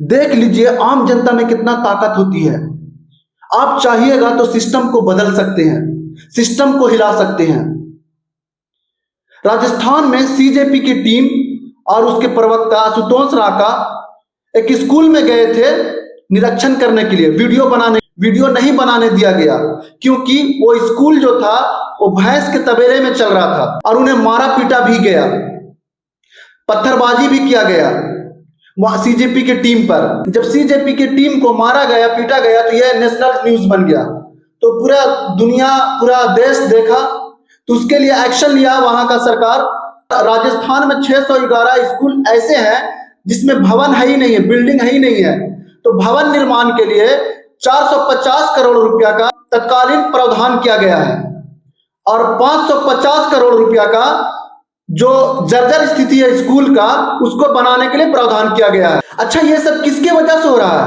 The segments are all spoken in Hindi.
देख लीजिए आम जनता में कितना ताकत होती है। आप चाहिएगा तो सिस्टम को बदल सकते हैं, सिस्टम को हिला सकते हैं। राजस्थान में सीजेपी की टीम और उसके प्रवक्ता आशुतोष राका एक स्कूल में गए थे निरीक्षण करने के लिए। वीडियो नहीं बनाने दिया गया क्योंकि वो स्कूल जो था वो भैंस के तबेले में चल रहा था और उन्हें मारा पीटा भी गया, पत्थरबाजी भी किया गया सीजेपी की टीम पर। जब सीजेपी की टीम को मारा गया पीटा गया तो यह नेशनल न्यूज बन गया, तो पूरा दुनिया पूरा देश देखा, तो उसके लिए एक्शन लिया वहां का सरकार। राजस्थान में 611 स्कूल ऐसे हैं जिसमें भवन है ही नहीं है, बिल्डिंग है ही नहीं है, तो भवन निर्माण के लिए 450 करोड़ रुपया का तत्कालीन प्रावधान किया गया है और 550 करोड़ रुपया का जो जर्जर स्थिति है स्कूल का उसको बनाने के लिए प्रावधान किया गया है। अच्छा, ये सब किसकी वजह से हो रहा है?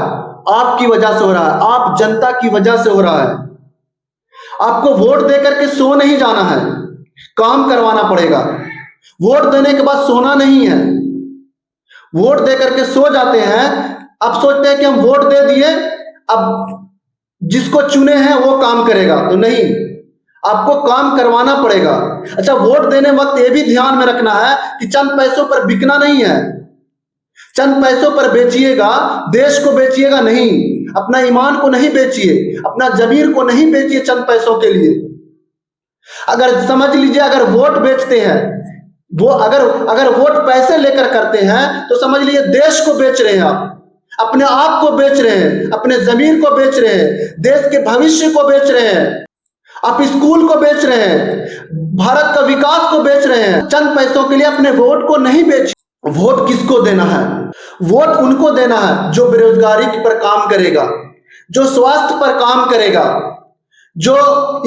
आपकी वजह से हो रहा है, आप जनता की वजह से हो रहा है। आपको वोट देकर के सो नहीं जाना है, काम करवाना पड़ेगा। वोट देने के बाद सोना नहीं है। वोट देकर के सो जाते हैं, अब सोचते हैं कि हम वोट दे दिए, अब जिसको चुने हैं वो काम करेगा, तो नहीं, आपको काम करवाना पड़ेगा। अच्छा, वोट देने वक्त ये भी ध्यान में रखना है कि चंद पैसों पर बिकना नहीं है। चंद पैसों पर बेचिएगा, देश को बेचिएगा नहीं, अपना ईमान को नहीं बेचिए, अपना जमीर को नहीं बेचिए चंद पैसों के लिए। अगर समझ लीजिए अगर वोट बेचते हैं, वो अगर वोट पैसे लेकर करते हैं तो समझ लीजिए देश को बेच रहे हैं, आप अपने आप को बेच रहे हैं, अपने जमीर को बेच रहे हैं, देश के भविष्य को बेच रहे हैं, आप स्कूल को बेच रहे हैं, भारत का विकास को बेच रहे हैं चंद पैसों के लिए। अपने वोट को नहीं बेच। वोट किसको देना है? वोट उनको देना है जो बेरोजगारी पर काम करेगा, जो स्वास्थ्य पर काम करेगा, जो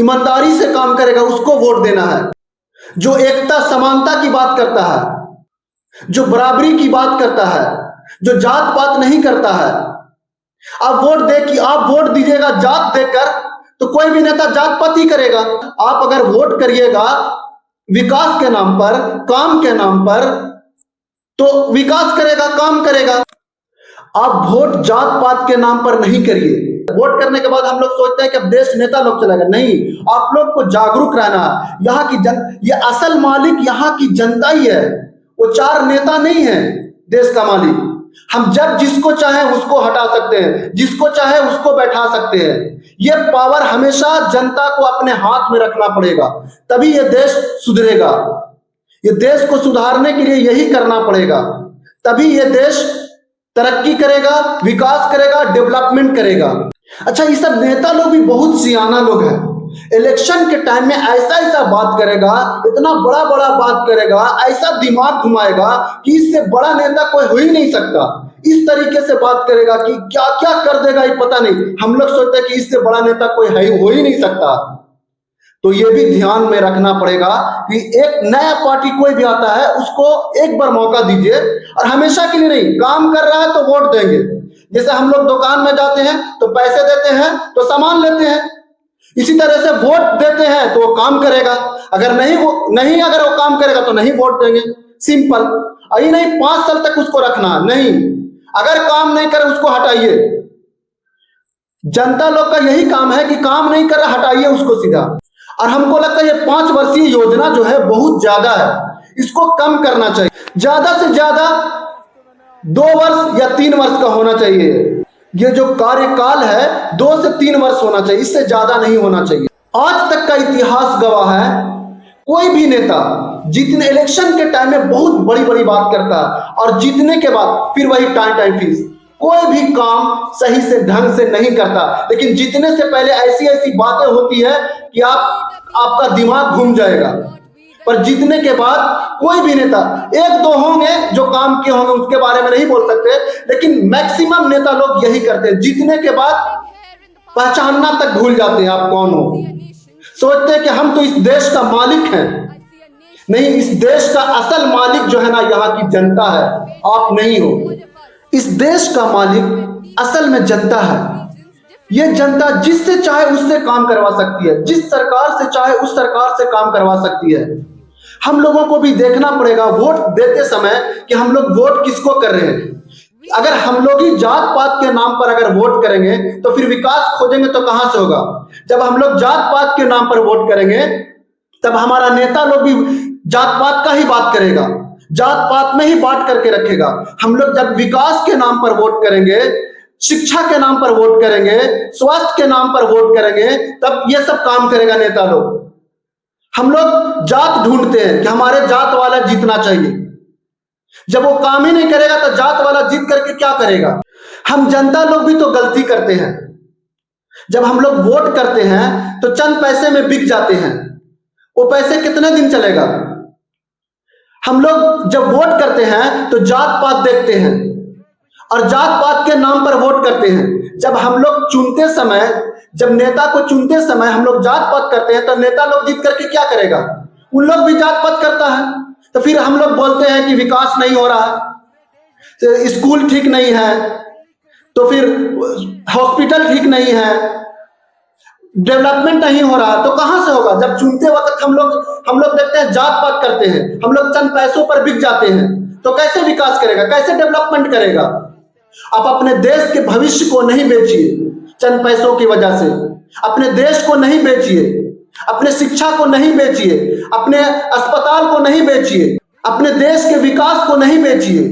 ईमानदारी से काम करेगा, उसको वोट देना है। जो एकता समानता की बात करता है, जो बराबरी की बात करता है, जो जात पात नहीं करता है। आप वोट दीजिएगा जात देकर तो कोई भी नेता जात पात ही करेगा। आप अगर वोट करिएगा विकास के नाम पर, काम के नाम पर, तो विकास करेगा, काम करेगा। आप वोट जात पात के नाम पर नहीं करिए। वोट करने के बाद हम लोग सोचते हैं कि अब देश नेता लोग चलेगा, नहीं, आप लोग को जागरूक रहना है। यहाँ की ये असल मालिक यहाँ की जनता ही है, वो चार नेता नहीं है देश का मालिक। हम जब जिसको चाहे उसको हटा सकते हैं, जिसको चाहे उसको बैठा सकते हैं। ये पावर हमेशा जनता को अपने हाथ में रखना पड़ेगा, तभी ये देश सुधरेगा। ये देश को सुधारने के लिए यही करना पड़ेगा, तभी ये देश तरक्की करेगा, विकास करेगा, डेवलपमेंट करेगा। अच्छा, ये सब नेता लोग भी बहुत सियाना लोग हैं। इलेक्शन के टाइम में ऐसा बात करेगा, इतना बड़ा बड़ा बात करेगा, ऐसा दिमाग घुमाएगा कि इससे बड़ा नेता कोई हो ही नहीं सकता। इस तरीके से बात करेगा कि क्या क्या कर देगा ये पता नहीं। हम लोग सोचते हैं कि इससे बड़ा नेता कोई हो ही नहीं सकता। तो ये भी ध्यान में रखना पड़ेगा कि एक नया पार्टी कोई भी आता है उसको एक बार मौका दीजिए, और हमेशा के लिए नहीं। काम कर रहा है तो वोट देंगे। जैसे हम लोग दुकान में जाते हैं तो पैसे देते हैं तो सामान लेते हैं, इसी तरह से वोट देते हैं तो वो काम करेगा। अगर अगर वो काम करेगा तो नहीं वोट देंगे, सिंपल। अभी नहीं 5 साल तक उसको रखना नहीं, अगर काम नहीं करे उसको हटाइए। जनता लोग का यही काम है कि काम नहीं कर रहा, हटाइए उसको सीधा। और हमको लगता है ये 5 वर्षीय योजना जो है बहुत ज्यादा है, इसको कम करना चाहिए। ज्यादा से ज्यादा 2 वर्ष या 3 वर्ष का होना चाहिए। ये जो कार्यकाल है 2 से 3 वर्ष होना चाहिए, इससे ज्यादा नहीं होना चाहिए। आज तक का इतिहास गवाह है, कोई भी नेता जीतने इलेक्शन के टाइम में बहुत बड़ी बड़ी बात करता है और जीतने के बाद फिर वही टाइम फीस, कोई भी काम सही से ढंग से नहीं करता। लेकिन जीतने से पहले ऐसी बातें होती है कि आपका दिमाग घूम जाएगा। पर जीतने के बाद कोई भी नेता, 1-2 होंगे जो काम किए होंगे, उसके बारे में नहीं बोल सकते, लेकिन मैक्सिमम नेता लोग यही करते हैं। जीतने के बाद पहचानना तक भूल जाते हैं आप कौन हो। सोचते हैं कि हम तो इस देश का मालिक हैं। नहीं, इस देश का असल मालिक जो है ना यहाँ की जनता है, आप नहीं हो। इस देश का मालिक असल में जनता है। ये जनता जिससे चाहे उससे काम करवा सकती है, जिस सरकार से चाहे उस सरकार से काम करवा सकती है। हम लोगों को भी देखना पड़ेगा वोट देते समय कि हम लोग वोट किसको कर रहे हैं, अगर हम लोग ही जात पात के नाम पर अगर वोट करेंगे तो फिर विकास खोजेंगे तो कहां से होगा। जब हम लोग जात पात के नाम पर वोट करेंगे तब हमारा नेता लोग भी जात पात का ही बात करेगा, जात पात में ही बांट करके रखेगा। हम लोग जब विकास के नाम पर वोट करेंगे, शिक्षा के नाम पर वोट करेंगे, स्वास्थ्य के नाम पर वोट करेंगे, तब ये सब काम करेगा नेता लोग। हम लोग जात ढूंढते हैं कि हमारे जात वाला जीतना चाहिए, जब वो काम ही नहीं करेगा तो जात वाला जीत करके क्या करेगा। हम जनता लोग भी तो गलती करते हैं। जब हम लोग वोट करते हैं तो चंद पैसे में बिक जाते हैं, वो पैसे कितने दिन चलेगा। हम लोग जब वोट करते हैं तो जात पात देखते हैं और जात पात के नाम पर वोट करते हैं। जब हम लोग चुनते समय, जब नेता को चुनते समय हम लोग जात पात करते हैं तो नेता लोग जीत करके क्या करेगा, उन लोग भी जात पात करता है। तो फिर हम लोग बोलते हैं कि विकास नहीं हो रहा है, तो स्कूल ठीक नहीं है, तो फिर हॉस्पिटल ठीक नहीं है, डेवलपमेंट नहीं हो रहा, तो कहां से होगा। जब चुनते वक्त हम लोग देखते हैं जात पात करते हैं, हम लोग चंद पैसों पर बिक जाते हैं, तो कैसे विकास करेगा, कैसे डेवलपमेंट करेगा। आप अपने देश के भविष्य को नहीं बेचिए चंद पैसों की वजह से, अपने देश को नहीं बेचिए, अपने शिक्षा को नहीं बेचिए, अपने अस्पताल को नहीं बेचिए, अपने देश के विकास को नहीं बेचिए।